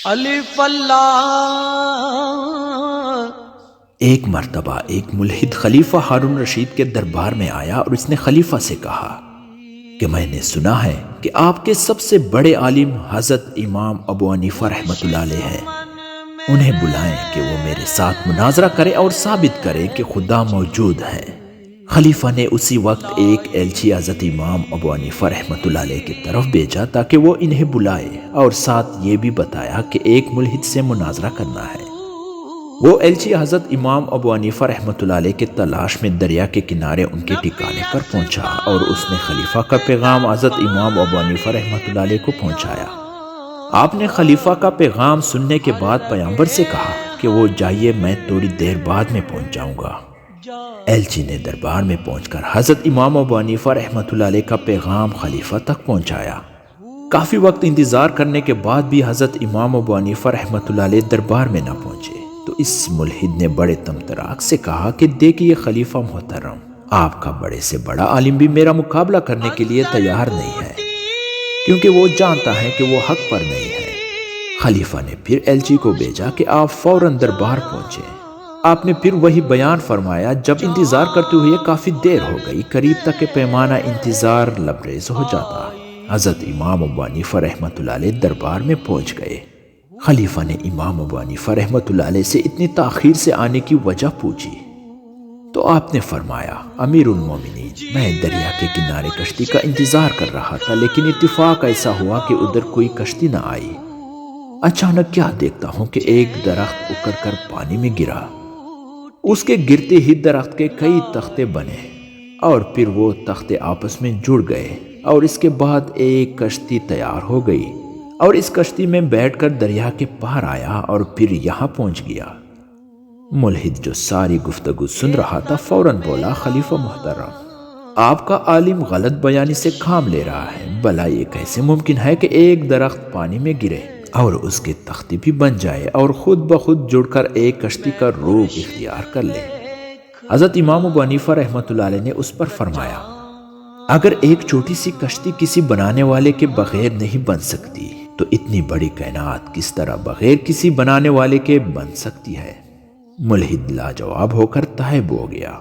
الف اللہ۔ ایک مرتبہ ایک ملحد خلیفہ ہارون رشید کے دربار میں آیا اور اس نے خلیفہ سے کہا کہ میں نے سنا ہے کہ آپ کے سب سے بڑے عالم حضرت امام ابو حنیفہ رحمۃ اللہ علیہ ہیں، انہیں بلائیں کہ وہ میرے ساتھ مناظرہ کرے اور ثابت کرے کہ خدا موجود ہے۔ خلیفہ نے اسی وقت ایک ایلچی حضرت امام ابو حنیفہ رحمۃ اللہ علیہ کی طرف بھیجا تاکہ وہ انہیں بلائے اور ساتھ یہ بھی بتایا کہ ایک ملحد سے مناظرہ کرنا ہے۔ وہ ایلچی حضرت امام ابو حنیفہ رحمۃ اللہ علیہ کے تلاش میں دریا کے کنارے ان کے ٹھکانے پر پہنچا اور اس نے خلیفہ کا پیغام حضرت امام ابو حنیفہ رحمۃ اللہ علیہ کو پہنچایا۔ آپ نے خلیفہ کا پیغام سننے کے بعد پیغمبر سے کہا کہ وہ جائیے، میں تھوڑی دیر بعد میں پہنچ جاؤں گا۔ ایلچی نے دربار میں پہنچ کر حضرت امام ابو حنیفہ رحمۃ اللہ علیہ کا پیغام خلیفہ تک پہنچایا۔ کافی وقت انتظار کرنے کے بعد بھی حضرت امام ابو حنیفہ رحمۃ اللہ علیہ دربار میں نہ پہنچے تو اس ملحد نے بڑے طمطراق سے کہا کہ دیکھیے خلیفہ محترم، آپ کا بڑے سے بڑا عالم بھی میرا مقابلہ کرنے کے لیے تیار نہیں ہے، کیونکہ وہ جانتا ہے کہ وہ حق پر نہیں ہے۔ خلیفہ نے پھر ایلچی کو بھیجا کہ آپ فوراً دربار پہنچے۔ آپ نے پھر وہی بیان فرمایا۔ جب انتظار کرتے ہوئے کافی دیر ہو گئی، قریب تک کہ پیمانہ انتظار لبریز ہو جاتا، حضرت امام ابو حنیفہ رحمۃ اللہ علیہ دربار میں پہنچ گئے۔ خلیفہ نے امام ابو حنیفہ رحمۃ اللہ علیہ سے اتنی تاخیر سے آنے کی وجہ پوچھی تو آپ نے فرمایا، امیر المومنین، میں دریا کے کنارے کشتی کا انتظار کر رہا تھا، لیکن اتفاق ایسا ہوا کہ ادھر کوئی کشتی نہ آئی۔ اچانک کیا دیکھتا ہوں کہ ایک درخت اکڑ کر پانی میں گرا، اس کے گرتے ہی درخت کے کئی تختے بنے اور پھر وہ تختے آپس میں جڑ گئے اور اس کے بعد ایک کشتی تیار ہو گئی اور اس کشتی میں بیٹھ کر دریا کے پار آیا اور پھر یہاں پہنچ گیا۔ ملحد جو ساری گفتگو سن رہا تھا فوراً بولا، خلیفہ محترم، آپ کا عالم غلط بیانی سے کام لے رہا ہے۔ بھلا یہ کیسے ممکن ہے کہ ایک درخت پانی میں گرے اور اس کے تختے بھی بن جائے اور خود بخود جڑ کر ایک کشتی کا روپ اختیار کر لے؟ حضرت امام ابو حنیفہ رحمۃ اللہ علیہ نے اس پر فرمایا، اگر ایک چھوٹی سی کشتی کسی بنانے والے کے بغیر نہیں بن سکتی تو اتنی بڑی کائنات کس طرح بغیر کسی بنانے والے کے بن سکتی ہے؟ ملحد لاجواب ہو کر تائب ہو گیا۔